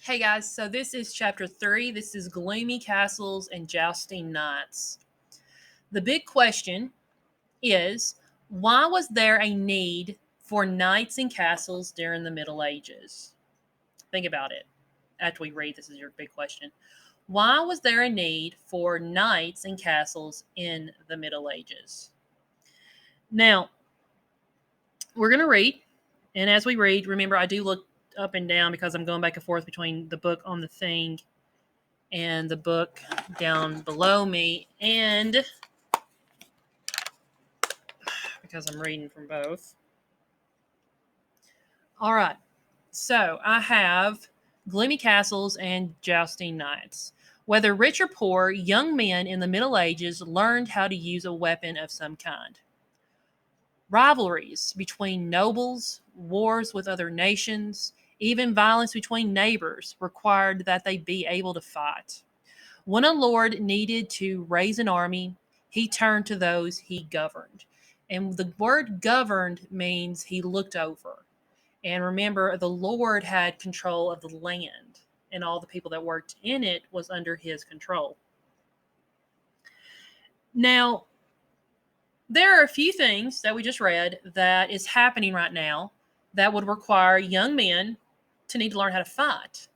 Hey guys, so this is chapter 3. This is Gloomy Castles and Jousting Knights. The big question is, why was there a need for knights and castles during the Middle Ages? Think about it after we read. This is your big question. Why was there a need for knights and castles in the Middle Ages? Now, we're going to read, and as we read, remember I do look up and down because I'm going back and forth between the book on the thing and the book down below me, and because I'm reading from both. All right, so I have Gloomy Castles and Jousting Knights. Whether rich or poor, young men in the Middle Ages learned how to use a weapon of some kind. Rivalries between nobles, wars with other nations, even violence between neighbors required that they be able to fight. When a lord needed to raise an army, he turned to those he governed. And the word governed means he looked over. And remember, the Lord had control of the land, and all the people that worked in it was under his control. Now, there are a few things that we just read that is happening right now that would require young men to need to learn how to fight.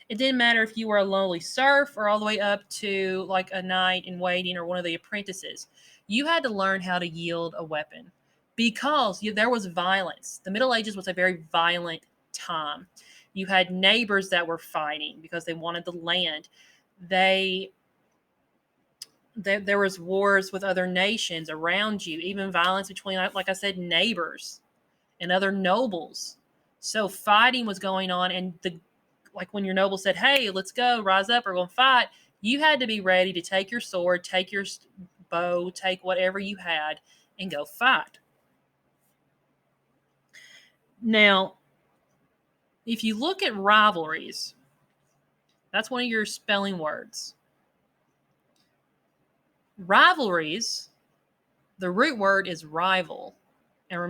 It didn't matter if you were a lowly serf or all the way up to like a knight in waiting or one of the apprentices. You had to learn how to yield a weapon because there was violence. The Middle Ages was a very violent time. You had neighbors that were fighting because they wanted the land. There was wars with other nations around you, even violence between, like I said, neighbors and other nobles. So fighting was going on, and like when your noble said, "Hey, let's go, rise up, we're going to fight," you had to be ready to take your sword, take your bow, take whatever you had, and go fight. Now, if you look at rivalries, that's one of your spelling words. Rivalries, the root word is rival. And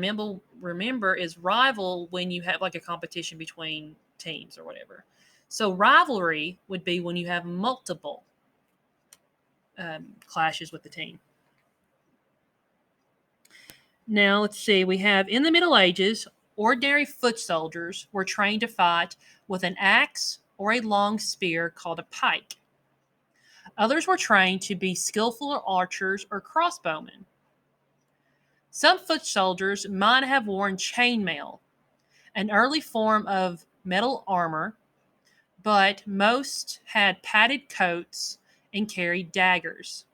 remember is rival when you have like a competition between teams or whatever. So rivalry would be when you have multiple clashes with the team. Now let's see. We have in the Middle Ages, ordinary foot soldiers were trained to fight with an axe or a long spear called a pike. Others were trained to be skillful archers or crossbowmen. Some foot soldiers might have worn chainmail, an early form of metal armor, but most had padded coats and carried daggers.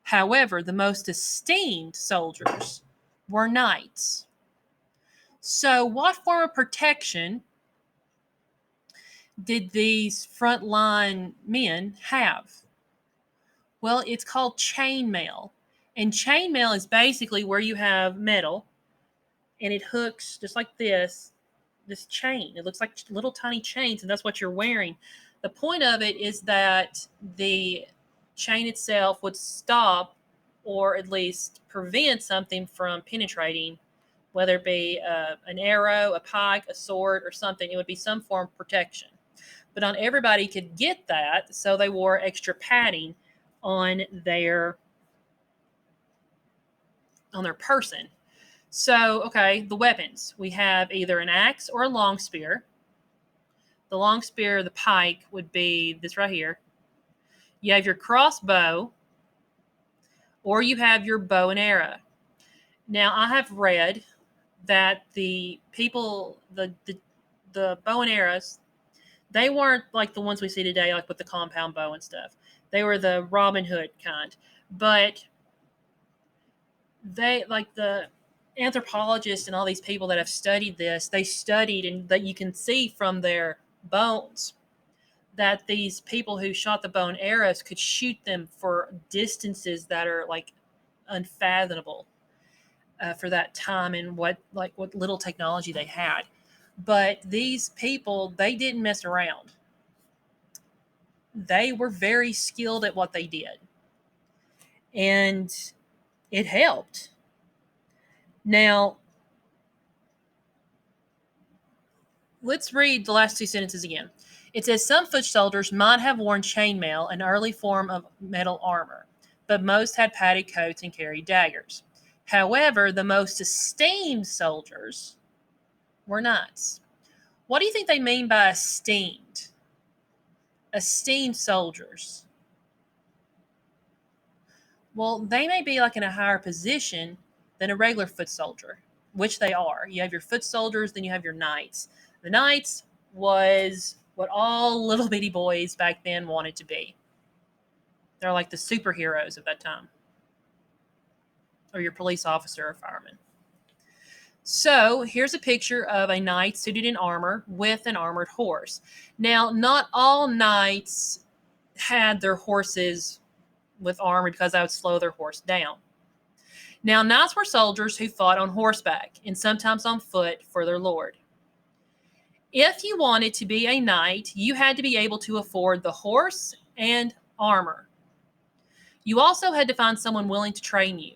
However, the most esteemed soldiers were knights. So, what form of protection did these frontline men have? Well, it's called chainmail. And chainmail is basically where you have metal and it hooks just like this chain. It looks like little tiny chains, and that's what you're wearing. The point of it is that the chain itself would stop or at least prevent something from penetrating, whether it be an arrow, a pike, a sword, or something. It would be some form of protection. But not everybody could get that, so they wore extra padding on their person. So, okay, the weapons. We have either an axe or a long spear. The long spear, the pike, would be this right here. You have your crossbow, or you have your bow and arrow. Now, I have read that the people, the bow and arrows, they weren't like the ones we see today, like with the compound bow and stuff. They were the Robin Hood kind. But they, like the anthropologists and all these people that have studied this, they studied, and that you can see from their bones that these people who shot the bow and arrows could shoot them for distances that are like unfathomable for that time and what little technology they had. But these people, they didn't mess around. They were very skilled at what they did, and it helped. Now, let's read the last two sentences again. It says some foot soldiers might have worn chainmail, an early form of metal armor, but most had padded coats and carried daggers. However, the most esteemed soldiers were knights. What do you think they mean by esteemed? Esteemed soldiers. Well, they may be like in a higher position than a regular foot soldier, which they are. You have your foot soldiers, then you have your knights. The knights was what all little bitty boys back then wanted to be. They're like the superheroes of that time, or your police officer or fireman. So here's a picture of a knight suited in armor with an armored horse. Now, not all knights had their horses with armor because that would slow their horse down. Now, knights were soldiers who fought on horseback and sometimes on foot for their lord. If you wanted to be a knight, you had to be able to afford the horse and armor. You also had to find someone willing to train you.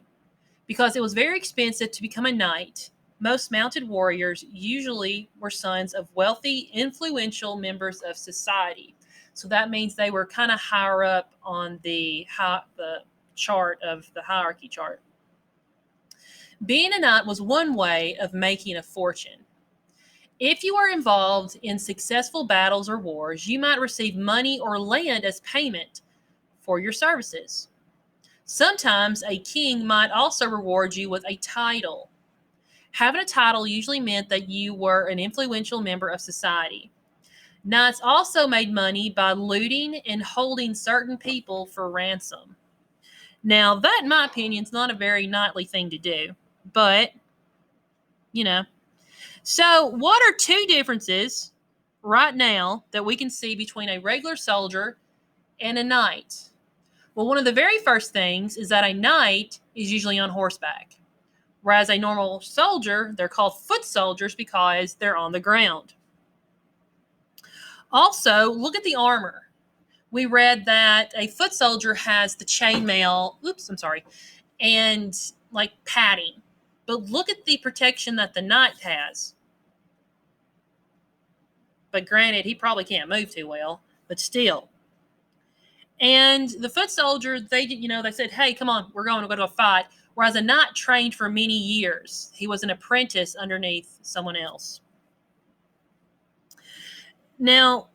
Because it was very expensive to become a knight, most mounted warriors usually were sons of wealthy, influential members of society. So that means they were kind of higher up on the chart of the hierarchy chart. Being a knight was one way of making a fortune. If you were involved in successful battles or wars, you might receive money or land as payment for your services. Sometimes a king might also reward you with a title. Having a title usually meant that you were an influential member of society. Knights also made money by looting and holding certain people for ransom. Now, that, in my opinion, is not a very knightly thing to do, but, you know. So, what are two differences right now that we can see between a regular soldier and a knight? Well, one of the very first things is that a knight is usually on horseback, whereas a normal soldier, they're called foot soldiers because they're on the ground. Also, look at the armor. We read that a foot soldier has the chainmail, and like padding. But look at the protection that the knight has. But granted, he probably can't move too well, but still. And the foot soldier, they said, hey, come on, we're going to go to a fight. Whereas a knight trained for many years. He was an apprentice underneath someone else. Now,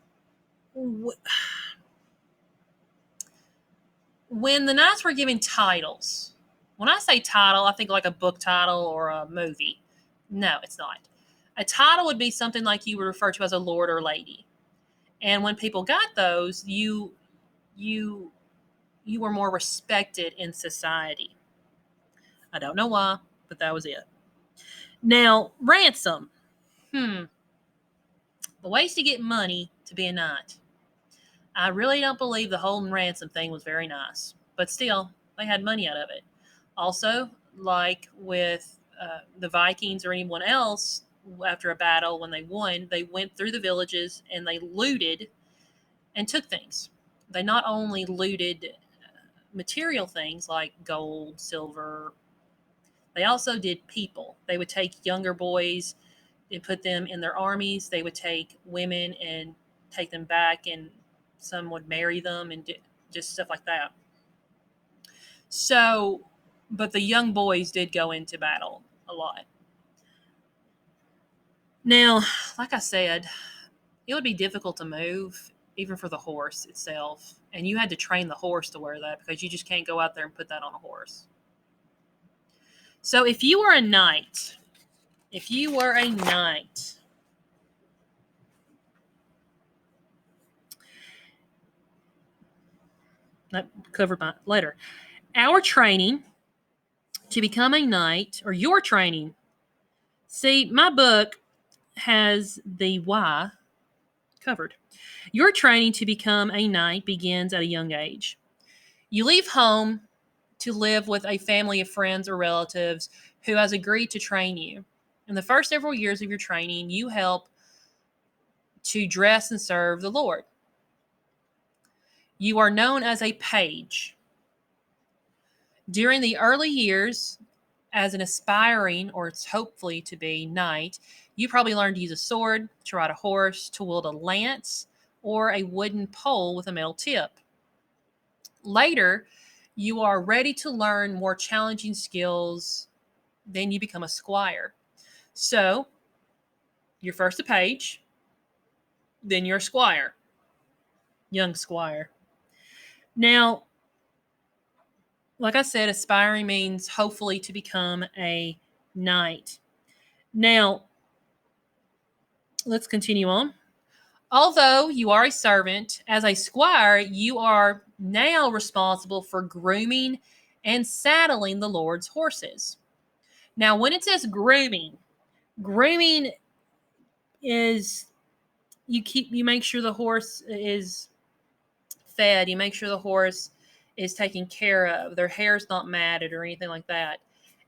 when the knights were given titles, when I say title, I think like a book title or a movie. No, it's not. A title would be something like you would refer to as a lord or lady. And when people got those, you were more respected in society. I don't know why, but that was it. Now, ransom. The ways to get money to be a knight. I really don't believe the whole ransom thing was very nice, but still, they had money out of it. Also, like with the Vikings or anyone else, after a battle, when they won, they went through the villages and they looted and took things. They not only looted material things like gold, silver, they also did people. They would take younger boys and put them in their armies. They would take women and take them back, and some would marry them and just stuff like that. So, but the young boys did go into battle a lot. Now, like I said, it would be difficult to move, even for the horse itself. And you had to train the horse to wear that because you just can't go out there and put that on a horse. So if you were a knight, that covered my letter. Our training to become a knight, or your training. See, my book has the Y covered. Your training to become a knight begins at a young age. You leave home to live with a family of friends or relatives who has agreed to train you. In the first several years of your training, you help to dress and serve the Lord. You are known as a page. During the early years, as an aspiring, or it's hopefully to be, knight, you probably learned to use a sword, to ride a horse, to wield a lance, or a wooden pole with a metal tip. Later, you are ready to learn more challenging skills, then you become a squire. So, you're first a page, then you're a squire, young squire. Now, like I said, aspiring means hopefully to become a knight. Now, let's continue on. Although you are a servant, as a squire, you are now responsible for grooming and saddling the Lord's horses. Now, when it says grooming is you make sure the horse is fed, you make sure the horse is taken care of, their hair's not matted or anything like that.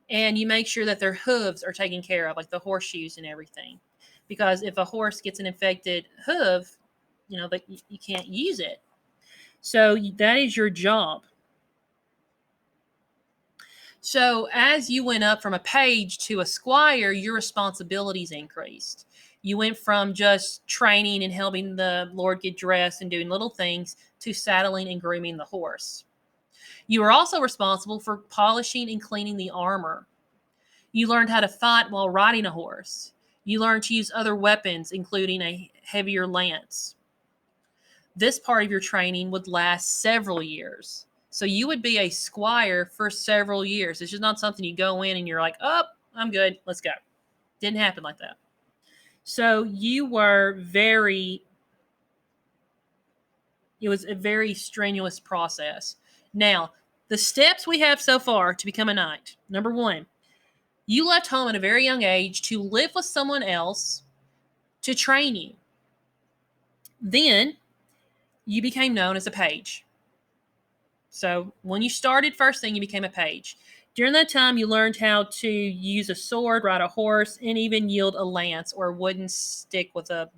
And you make sure that their hooves are taken care of, like the horseshoes and everything. Because if a horse gets an infected hoof, that you can't use it. So that is your job. So as you went up from a page to a squire, your responsibilities increased. You went from just training and helping the Lord get dressed and doing little things to saddling and grooming the horse. You were also responsible for polishing and cleaning the armor. You learned how to fight while riding a horse. You learned to use other weapons, including a heavier lance. This part of your training would last several years. So you would be a squire for several years. It's just not something you go in and you're like, oh, I'm good, let's go. Didn't happen like that. So you were it was a very strenuous process. Now, the steps we have so far to become a knight. Number 1, you left home at a very young age to live with someone else to train you. Then you became known as a page. So when you started, first thing, you became a page. During that time, you learned how to use a sword, ride a horse, and even yield a lance or a wooden stick with a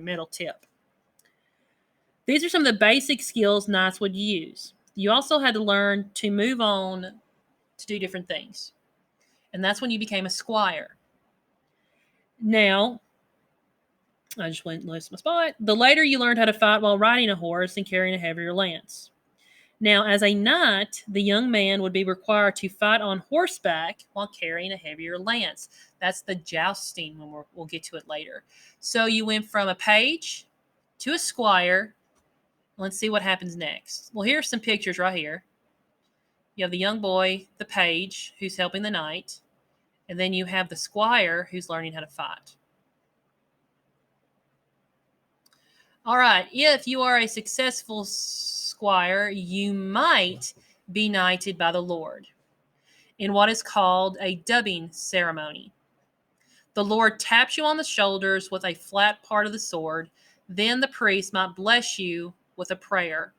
metal tip. These are some of the basic skills knights would use. You also had to learn to move on to do different things. And that's when you became a squire. Now, I just went and lost my spot. The later you learned how to fight while riding a horse and carrying a heavier lance. Now, as a knight, the young man would be required to fight on horseback while carrying a heavier lance. That's the jousting when we'll get to it later. So you went from a page to a squire. Let's see what happens next. Well, here's some pictures right here. You have the young boy, the page, who's helping the knight. And then you have the squire who's learning how to fight. All right, if you are a successful squire, you might be knighted by the Lord in what is called a dubbing ceremony. The Lord taps you on the shoulders with a flat part of the sword. Then the priest might bless you with a prayer.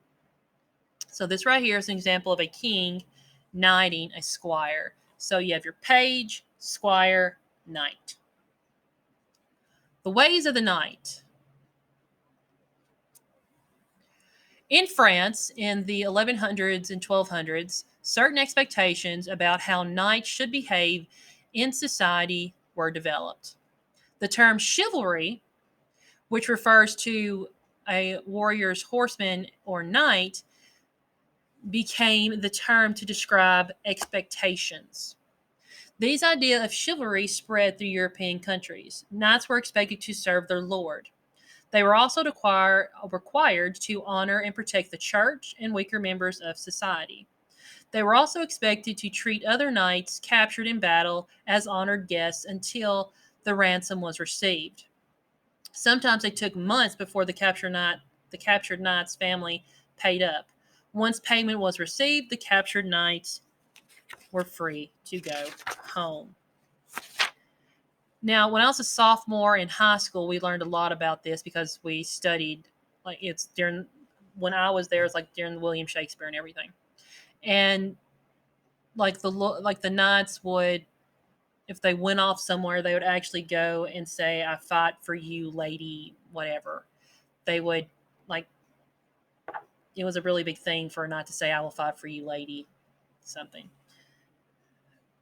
So this right here is an example of a king knighting a squire. So you have your page, squire, knight. The ways of the knight. In France, in the 1100s and 1200s, certain expectations about how knights should behave in society were developed. The term chivalry, which refers to a warrior's horseman or knight, became the term to describe expectations. These ideas of chivalry spread through European countries. Knights were expected to serve their lord. They were also required to honor and protect the church and weaker members of society. They were also expected to treat other knights captured in battle as honored guests until the ransom was received. Sometimes it took months before the captured knight's family paid up. Once payment was received, the captured knights were free to go home. Now, when I was a sophomore in high school, we learned a lot about this because we studied, when I was there, it's like during William Shakespeare and everything. And the knights would, if they went off somewhere, they would actually go and say, "I fight for you, lady," whatever. They would, it was a really big thing for a knight to say, "I will fight for you, lady," something.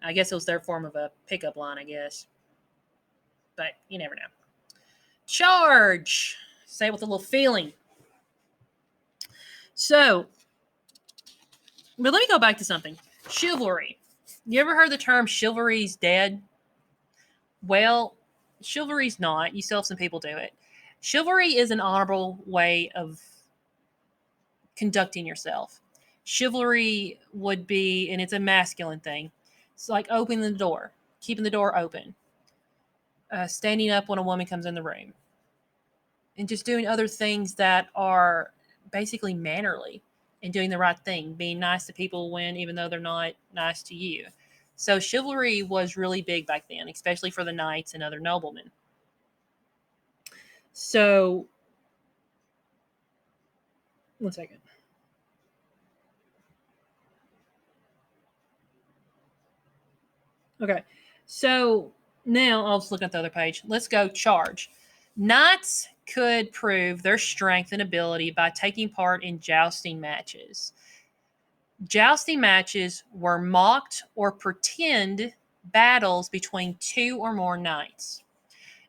I guess it was their form of a pickup line, I guess. But you never know. Charge! Say it with a little feeling. So, but let me go back to something. Chivalry. You ever heard the term chivalry's dead? Well, chivalry's not. You still have some people do it. Chivalry is an honorable way of conducting yourself. Chivalry would be, and it's a masculine thing. It's like opening the door, keeping the door open, standing up when a woman comes in the room, and just doing other things that are basically mannerly and doing the right thing, being nice to people when even though they're not nice to you. So chivalry was really big back then, especially for the knights and other noblemen. So, one second. Okay. So now I'll just look at the other page. Let's go charge. Knights could prove their strength and ability by taking part in jousting matches. Jousting matches were mocked or pretend battles between two or more knights.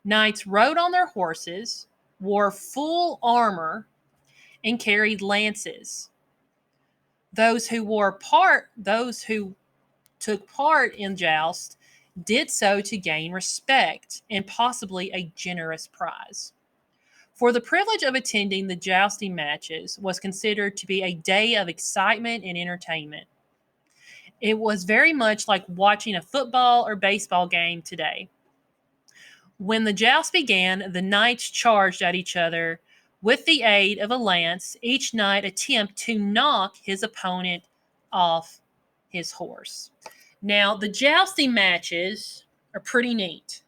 Knights rode on their horses, wore full armor, and carried lances. Those who took part in joust did so to gain respect and possibly a generous prize. For the privilege of attending the jousting matches was considered to be a day of excitement and entertainment. It was very much like watching a football or baseball game today. When the joust began, the knights charged at each other with the aid of a lance, each knight attempt to knock his opponent off his horse. Now, the jousting matches are pretty neat.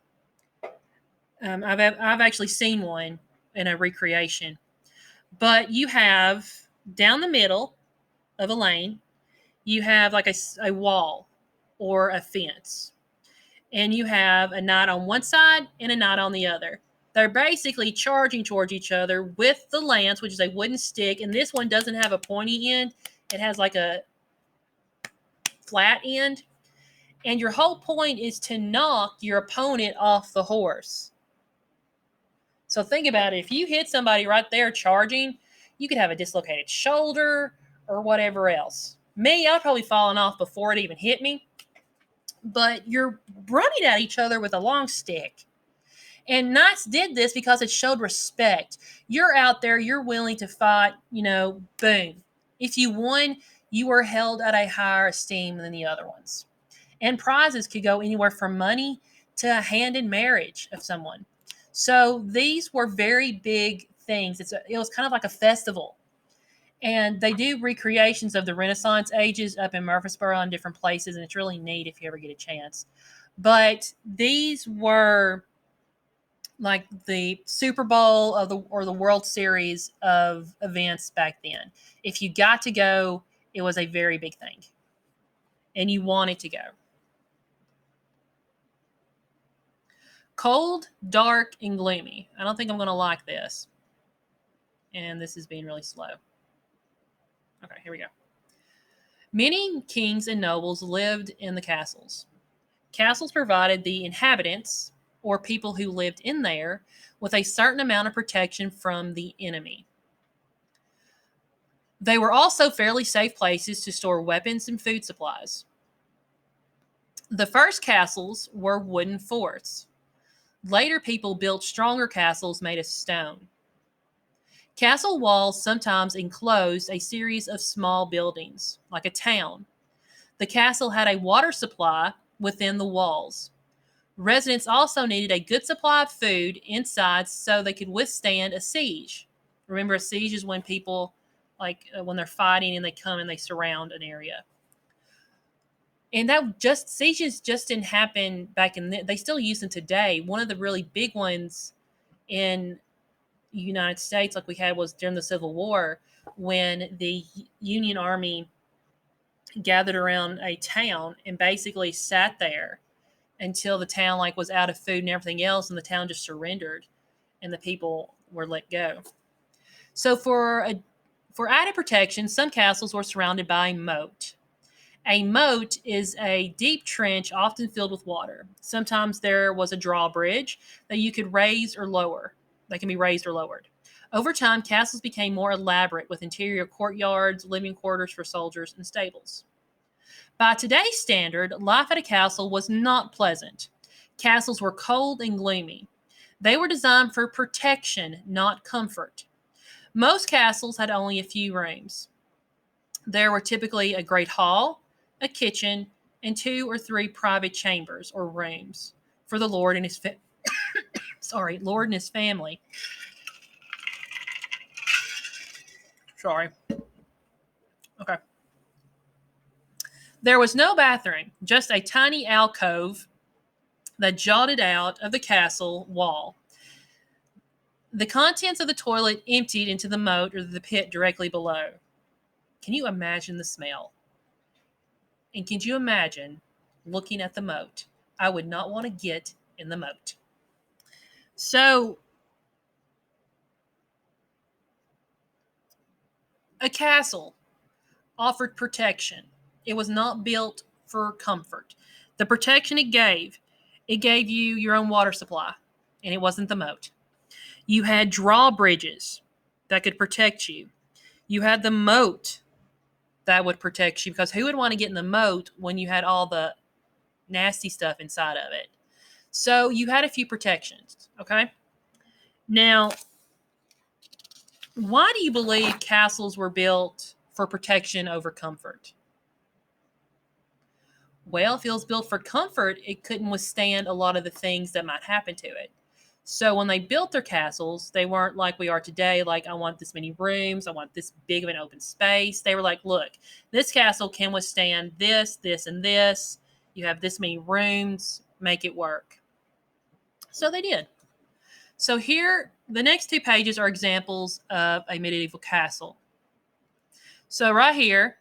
I've actually seen one in a recreation. But you have down the middle of a lane, you have like a wall or a fence. And you have a knight on one side and a knight on the other. They're basically charging towards each other with the lance, which is a wooden stick. And this one doesn't have a pointy end, it has like a flat end. And your whole point is to knock your opponent off the horse. So think about it. If you hit somebody right there charging, you could have a dislocated shoulder or whatever else. Me, I'd probably fallen off before it even hit me. But you're running at each other with a long stick. And knights did this because it showed respect. You're out there, you're willing to fight, boom. If you won, you were held at a higher esteem than the other ones. And prizes could go anywhere from money to a hand in marriage of someone. So these were very big things. It was kind of like a festival. And they do recreations of the Renaissance ages up in Murfreesboro and different places, and it's really neat if you ever get a chance. But these were like the Super Bowl or the World Series of events back then. If you got to go, it was a very big thing. And you wanted to go. Cold, dark, and gloomy. I don't think I'm going to like this. And this is being really slow. Okay, here we go. Many kings and nobles lived in the castles. Castles provided the inhabitants, or people who lived in there, with a certain amount of protection from the enemy. They were also fairly safe places to store weapons and food supplies. The first castles were wooden forts. Later, people built stronger castles made of stone. Castle walls sometimes enclosed a series of small buildings, like a town. The castle had a water supply within the walls. Residents also needed a good supply of food inside so they could withstand a siege. Remember, a siege is when people, when they're fighting and they come and they surround an area. And sieges just didn't happen back they still use them today. One of the really big ones in the United States, like we had, was during the Civil War, when the Union Army gathered around a town and basically sat there until the town was out of food and everything else, and the town just surrendered and the people were let go. So for added protection, some castles were surrounded by a moat. A moat is a deep trench often filled with water. Sometimes there was a drawbridge that you could raise or lower. They can be raised or lowered. Over time, castles became more elaborate with interior courtyards, living quarters for soldiers, and stables. By today's standard, life at a castle was not pleasant. Castles were cold and gloomy. They were designed for protection, not comfort. Most castles had only a few rooms. There were typically a great hall, a kitchen, and 2 or 3 private chambers or rooms for the lord and his lord and his family. Sorry. Okay. There was no bathroom, just a tiny alcove that jutted out of the castle wall. The contents of the toilet emptied into the moat or the pit directly below. Can you imagine the smell? And can you imagine looking at the moat? I would not want to get in the moat. So, a castle offered protection. It was not built for comfort. The protection it gave you your own water supply, and it wasn't the moat. You had drawbridges that could protect you. You had the moat that would protect you, because who would want to get in the moat when you had all the nasty stuff inside of it? So you had a few protections, okay? Now, why do you believe castles were built for protection over comfort? Well, if it was built for comfort, it couldn't withstand a lot of the things that might happen to it. So when they built their castles, they weren't like we are today, like, I want this many rooms, I want this big of an open space. They were like, look, this castle can withstand this, this, and this. You have this many rooms, make it work. So they did. So here, the next 2 pages are examples of a medieval castle. So right here,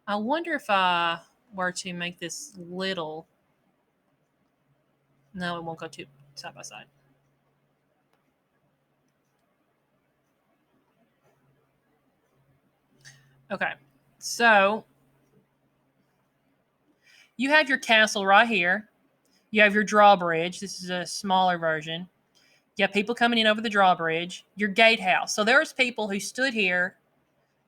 I wonder if I were to make this little. No, it won't go too side by side. Okay, so you have your castle right here. You have your drawbridge. This is a smaller version. You have people coming in over the drawbridge. Your gatehouse. So there was people who stood here,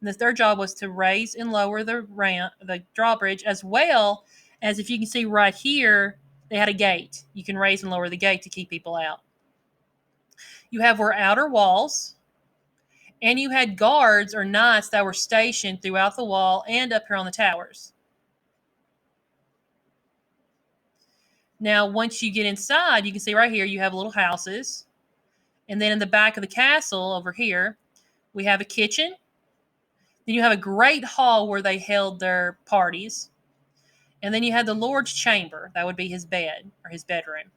and their job was to raise and lower the drawbridge, as well as, if you can see right here, they had a gate. You can raise and lower the gate to keep people out. You have our outer walls, and you had guards or knights that were stationed throughout the wall and up here on the towers. Now, once you get inside, you can see right here, you have little houses. And then in the back of the castle over here, we have a kitchen. Then you have a great hall where they held their parties. And then you had the Lord's chamber. That would be his bed or his bedroom.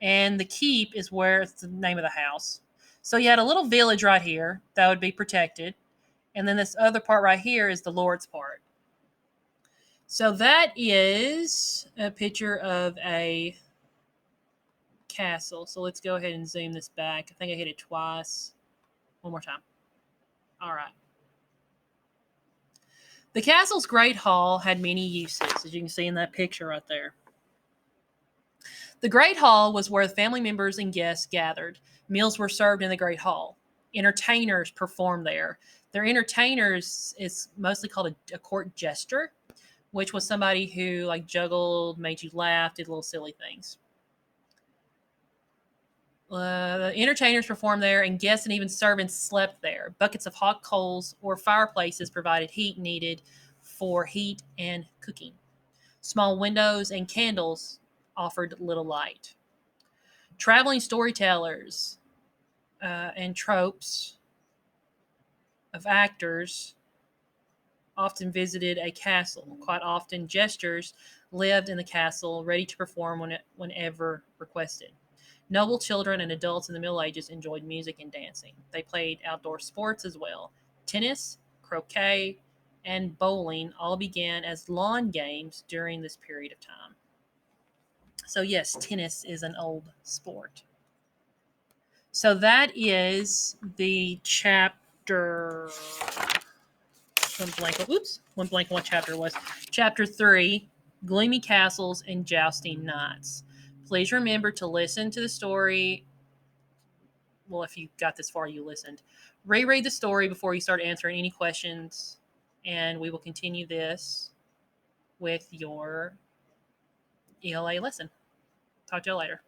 And the keep is where it's the name of the house. So you had a little village right here that would be protected. And then this other part right here is the Lord's part. So that is a picture of a castle. So let's go ahead and zoom this back. I think I hit it twice. One more time. All right. The castle's great hall had many uses, as you can see in that picture right there. The great hall was where family members and guests gathered. Meals were served in the great hall. Entertainers performed there. Their entertainers is mostly called a court jester, which was somebody who like juggled, made you laugh, did little silly things. The entertainers performed there, and guests and even servants slept there. Buckets of hot coals or fireplaces provided heat needed for heat and cooking. Small windows and candles offered little light. Traveling storytellers and tropes of actors often visited a castle. Quite often, jesters lived in the castle, ready to perform whenever requested. Noble children and adults in the Middle Ages enjoyed music and dancing. They played outdoor sports as well. Tennis, croquet, and bowling all began as lawn games during this period of time. So yes, tennis is an old sport. So that is the chapter. One blank what chapter it was. Chapter 3, Gloomy Castles and Jousting Knights. Please remember to listen to the story well, if you got this far, you listened. Reread the story before you start answering any questions, and we will continue this with your ELA lesson. Talk to you later.